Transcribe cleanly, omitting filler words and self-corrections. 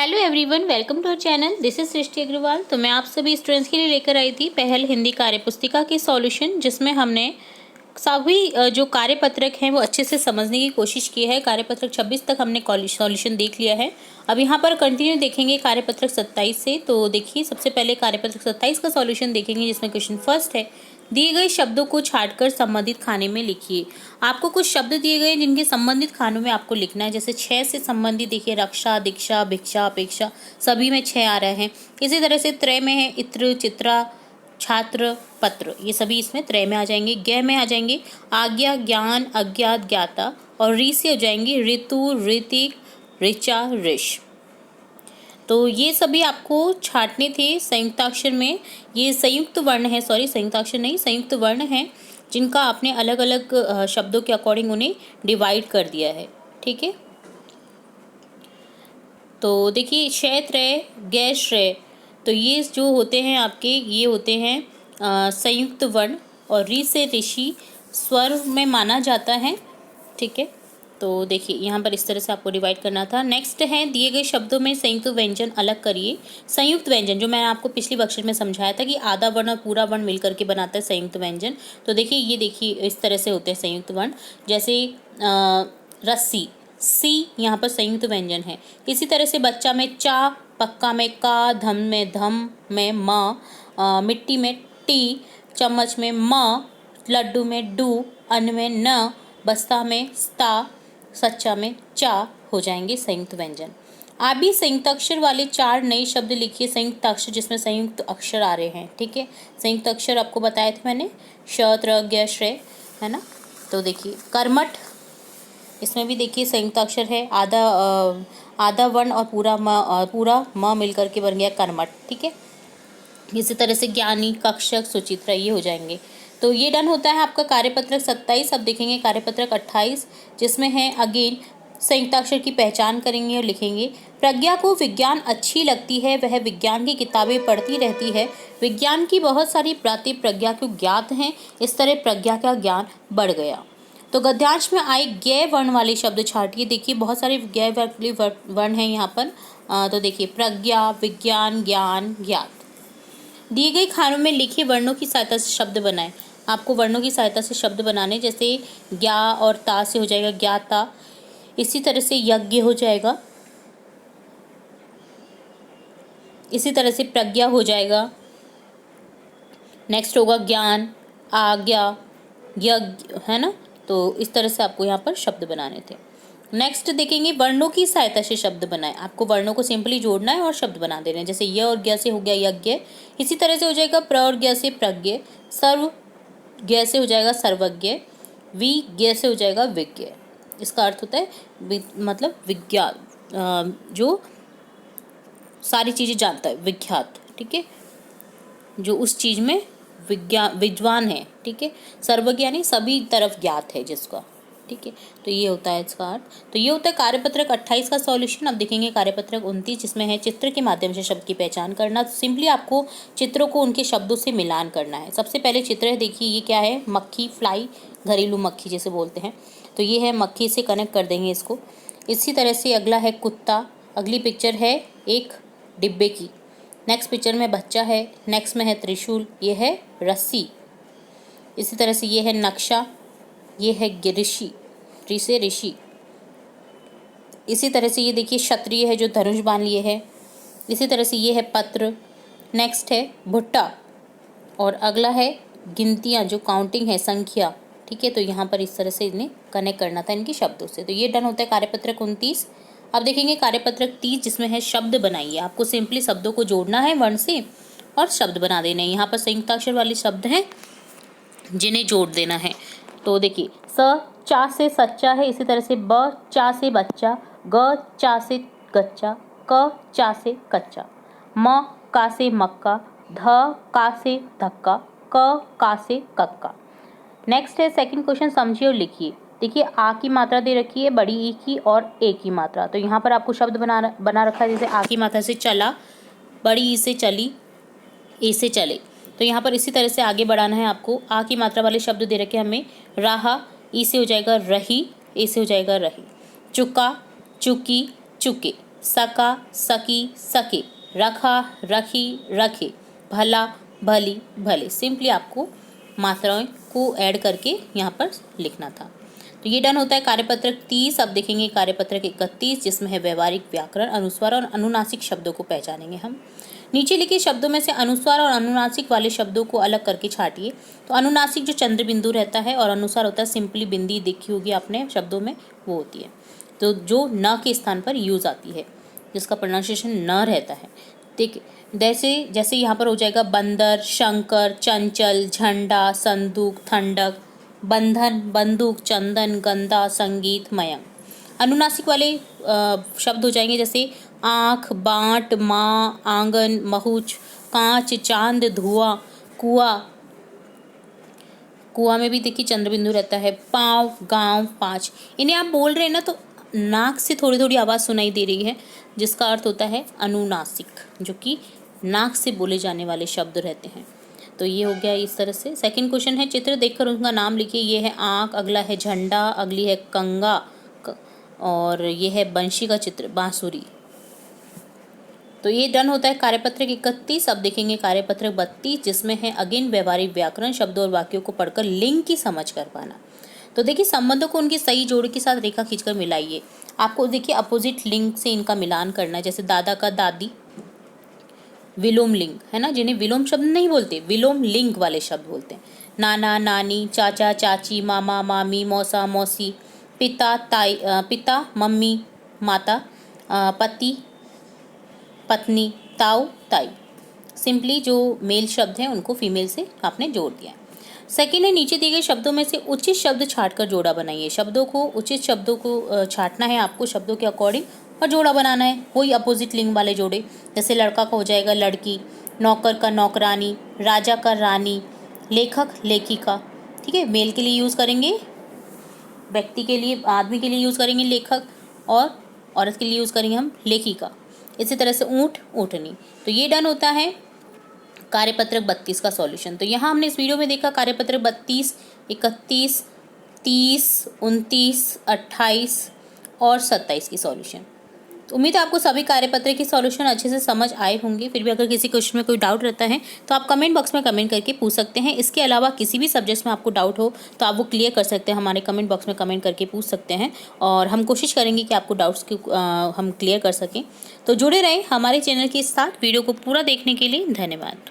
Hello everyone, welcome to our channel. This is Srishti Agarwal. तो मैं आप सभी स्टूडेंट्स के लिए लेकर आई थी पहल हिंदी कार्यपुस्तिका की सॉल्यूशन, जिसमें हमने सभी जो कार्यपत्रक हैं वो अच्छे से समझने की कोशिश की है। कार्यपत्रक 26 तक हमने सॉल्यूशन देख लिया है। अब यहाँ पर कंटिन्यू देखेंगे कार्यपत्रक 27 से। तो देखिए, सबसे पहले कार्यपत्रक 27 का सॉल्यूशन देखेंगे, जिसमें क्वेश्चन फर्स्ट है, दिए गए शब्दों को छांटकर संबंधित खाने में लिखिए। आपको कुछ शब्द दिए गए जिनके संबंधित खानों में आपको लिखना है। जैसे 6 से संबंधित देखिए, रक्षा, दीक्षा, भिक्षा, अपेक्षा, सभी में 6 आ रहे हैं। इसी तरह से त्रय में है इत्र, चित्रा, छात्र, पत्र, ये सभी इसमें त्रय में आ जाएंगे। ज्ञ में आ जाएंगे आज्ञा, ज्ञान, अज्ञात, ज्ञाता, और ऋ से हो जाएंगे ऋतु, ऋतिक, ऋचा, ऋष। तो ये सभी आपको छांटने थे संयुक्ताक्षर में। ये संयुक्त वर्ण है, सॉरी संयुक्ताक्षर नहीं, संयुक्त वर्ण है, जिनका आपने अलग अलग शब्दों के अकॉर्डिंग उन्हें डिवाइड कर दिया है। ठीक है, तो देखिए क्षेत्र, गैर श्रेय, तो ये जो होते हैं आपके, ये होते हैं संयुक्त वर्ण, और ऋ से ऋषि स्वर में माना जाता है। ठीक है, तो देखिए यहाँ पर इस तरह से आपको डिवाइड करना था। नेक्स्ट है, दिए गए शब्दों में संयुक्त व्यंजन अलग करिए। संयुक्त व्यंजन जो मैंने आपको पिछली कक्षा में समझाया था कि आधा वर्ण और पूरा वर्ण मिलकर के बनाता है संयुक्त व्यंजन। तो देखिए, ये देखिए इस तरह से होते हैं संयुक्त वर्ण। जैसे रस्सी, सी यहाँ पर संयुक्त व्यंजन है। इसी तरह से बच्चा में चा, पक्का में का, धम में म, मिट्टी में टी, चम्मच में म, लड्डू में डू, अन्न में न, बस्ता में स्ता, सच्चा में चा हो जाएंगे संयुक्त व्यंजन। आप भी संयुक्त अक्षर वाले 4 नए शब्द लिखिए। संयुक्त अक्षर जिसमें संयुक्त अक्षर आ रहे हैं। ठीक है, संयुक्त अक्षर आपको बताए थे मैंने, श, त्र, ज्ञ, श्रेय, है ना। तो देखिए कर्मठ, इसमें भी देखिए संयुक्त अक्षर है, आधा वर्ण और पूरा म मिलकर के बन गया कर्मठ। ठीक है, इसी तरह से ज्ञानी, कक्षक, सुचित्रा, ये हो जाएंगे। तो ये डन होता है आपका कार्यपत्रक 27। अब देखेंगे कार्यपत्रक 28, जिसमें है अगेन संयुक्ताक्षर की पहचान करेंगे और लिखेंगे। प्रज्ञा को विज्ञान अच्छी लगती है, वह विज्ञान की किताबें पढ़ती रहती है। विज्ञान की बहुत सारी बातें प्रज्ञा को ज्ञात हैं, इस तरह प्रज्ञा का ज्ञान बढ़ गया। तो गद्यांश में आए ज्ञ वर्ण वाले शब्द छांटिए। देखिए बहुत सारे ज्ञ वाले वर्ण हैं यहाँ पर। तो देखिए प्रज्ञा, विज्ञान, ज्ञान, ज्ञात। दिए गए खानों में लिखे वर्णों की सहायता से शब्द बनाएं। आपको वर्णों की सहायता से शब्द बनाने, जैसे ज्ञा और ता से हो जाएगा ज्ञाता। इसी तरह से यज्ञ हो जाएगा, इसी तरह से प्रज्ञा हो जाएगा। नेक्स्ट होगा ज्ञान, आज्ञा, यज्ञ, है ना। तो इस तरह से आपको यहाँ पर शब्द बनाने थे। नेक्स्ट देखेंगे वर्णों की सहायता से शब्द बनाएं। आपको वर्णों को सिंपली जोड़ना है और शब्द बना देने हैं। जैसे य और ज्ञ से हो गया यज्ञ, इसी तरह से हो जाएगा प्र और ज्ञ से प्रज्ञ, सर्व ज्ञ से हो जाएगा सर्वज्ञ, वि ज्ञ से हो जाएगा विज्ञ। इसका अर्थ होता है मतलब विज्ञान, जो सारी चीज़ें जानता है, विख्यात। ठीक है, जो उस चीज़ में विद्वान है। ठीक है, सर्वज्ञ यानी सभी तरफ ज्ञात है जिसका। ठीक है, तो ये होता है इसका अर्थ। तो ये होता है कार्यपत्रक 28 का सॉल्यूशन। अब देखेंगे कार्यपत्रक 29, जिसमें है चित्र के माध्यम से शब्द की पहचान करना। सिंपली आपको चित्रों को उनके शब्दों से मिलान करना है। सबसे पहले चित्र है, देखिए ये क्या है, मक्खी, फ्लाई, घरेलू मक्खी जिसे बोलते हैं। तो ये है मक्खी, से कनेक्ट कर देंगे इसको। इसी तरह से अगला है कुत्ता। अगली पिक्चर है एक डिब्बे की। नेक्स्ट पिक्चर में बच्चा है। नेक्स्ट में है त्रिशूल, ये है रस्सी। इसी तरह से ये है नक्शा, ये है ऋषि, ऋषि ऋषि। इसी तरह से ये देखिए क्षत्रिय है जो धनुष बांध लिए है। इसी तरह से ये है पत्र। नेक्स्ट है भुट्टा, और अगला है गिनतियाँ, जो काउंटिंग है, संख्या। ठीक है, तो यहाँ पर इस तरह से इन्हें कनेक्ट करना था इनके शब्दों से। तो ये डन होता है कार्यपत्रक 29। अब देखेंगे कार्यपत्रक 30, जिसमें है शब्द बनाइए। आपको सिंपली शब्दों को जोड़ना है वर्ण से और शब्द बना देने हैं। यहाँ पर संयुक्ताक्षर वाले शब्द हैं जिन्हें जोड़ देना है। तो देखिए स चा से सच्चा है, इसी तरह से ब चा से बच्चा, ग चा से गच्चा, क चा से कच्चा, म का से मक्का, ध का से धक्का, क का से कक्का। नेक्स्ट है सेकंड क्वेश्चन, समझिए और लिखिए। देखिए आ की मात्रा दे रखी है, बड़ी ई की और ए की मात्रा। तो यहाँ पर आपको शब्द बना रखा है। जैसे आ की मात्रा से चला, बड़ी ई से चली, ए से चले। तो यहाँ पर इसी तरह से आगे बढ़ाना है आपको। आ की मात्रा वाले शब्द दे रखे हमें, रहा, ई से हो जाएगा रही, ए से हो जाएगा रही। चुका, चुकी, चुके, सका, सकी, सके, रखा, रखी, रखे, भला, भली, भले। सिंपली आपको मात्राओं को ऐड करके यहाँ पर लिखना था। तो ये डन होता है कार्यपत्रक 30। अब देखेंगे कार्यपत्रक 31, जिसमें है व्यवहारिक व्याकरण, अनुस्वार और अनुनासिक शब्दों को पहचानेंगे हम। नीचे लिखे शब्दों में से अनुस्वार और अनुनासिक वाले शब्दों को अलग करके छाटिए। तो अनुनासिक जो चंद्र बिंदु रहता है और अनुस्वार होता है सिंपली बिंदी, देखी होगी आपने शब्दों में, वो होती है तो जो न के स्थान पर यूज आती है, जिसका प्रोनाउंसिएशन न रहता है। ठीक, जैसे यहाँ पर हो जाएगा बंदर, शंकर, चंचल, झंडा, संदूक, ठंडक, बंधन, बंदूक, चंदन, गंदा, संगीत, मयंक। अनुनासिक वाले शब्द हो जाएंगे जैसे आँख, बाँट, माँ, आंगन, महुच, कांच, चांद, धुआं, कुआं। कुआं में भी देखिए चंद्रबिंदु रहता है। पाँव, गांव, पाँच। इन्हें आप बोल रहे हैं ना तो नाक से थोड़ी थोड़ी आवाज़ सुनाई दे रही है, जिसका अर्थ होता है अनुनासिक, जो कि नाक से बोले जाने वाले शब्द रहते हैं। तो ये हो गया इस तरह से। सेकंड क्वेश्चन है चित्र देखकर उनका नाम लिखिए। ये है आँख, अगला है झंडा, अगली है कंगा और ये है बंशी का चित्र, बांसुरी। तो ये डन होता है कार्यपत्रक 31। अब देखेंगे कार्यपत्रक 32, जिसमें है अगेन व्यवहारिक व्याकरण, शब्दों और वाक्यों को पढ़कर लिंग की समझ कर पाना। तो देखिए संबंधों को उनकी सही जोड़ के साथ रेखा खींचकर मिलाइए। आपको देखिए अपोजिट लिंग से इनका मिलान करना है। जैसे दादा का दादी विलोम लिंग है ना, जिन्हें विलोम शब्द नहीं बोलते, विलोम लिंग वाले शब्द बोलते हैं। नाना, नानी, चाचा, चाची, मामा, मामी, मौसा, मौसी, पिता, ताई, पिता, मम्मी, माता, पति, पत्नी, ताऊ, ताई। सिंपली जो मेल शब्द हैं उनको फीमेल से आपने जोड़ दिया है। सेकेंड है नीचे दिए गए शब्दों में से उचित शब्द छाटकर जोड़ा बनाइए। शब्दों को, उचित शब्दों को छाटना है आपको शब्दों के अकॉर्डिंग और जोड़ा बनाना है, वही अपोजिट लिंग वाले जोड़े। जैसे लड़का का हो जाएगा लड़की, नौकर का नौकरानी, राजा का रानी, लेखक लेखिका। ठीक है, मेल के लिए यूज़ करेंगे, व्यक्ति के लिए, आदमी के लिए यूज़ करेंगे लेखक, और औरत के लिए यूज़ करेंगे हम लेखिका। इसी तरह से ऊँट, ऊँटनी। तो ये डन होता है कार्यपत्रक 32 का सॉल्यूशन। तो यहाँ हमने इस वीडियो में देखा कार्यपत्रक 32, 31, 30, 29, 28 और 27 की सॉल्यूशन। तो उम्मीद है आपको सभी कार्यपत्र के सॉल्यूशन अच्छे से समझ आए होंगे। फिर भी अगर किसी क्वेश्चन में कोई डाउट रहता है तो आप कमेंट बॉक्स में कमेंट करके पूछ सकते हैं। इसके अलावा किसी भी सब्जेक्ट्स में आपको डाउट हो तो आप वो क्लियर कर सकते हैं, हमारे कमेंट बॉक्स में कमेंट करके पूछ सकते हैं और हम कोशिश करेंगे कि आपको डाउट्स की हम क्लियर कर सकें। तो जुड़े रहें हमारे चैनल के साथ। वीडियो को पूरा देखने के लिए धन्यवाद।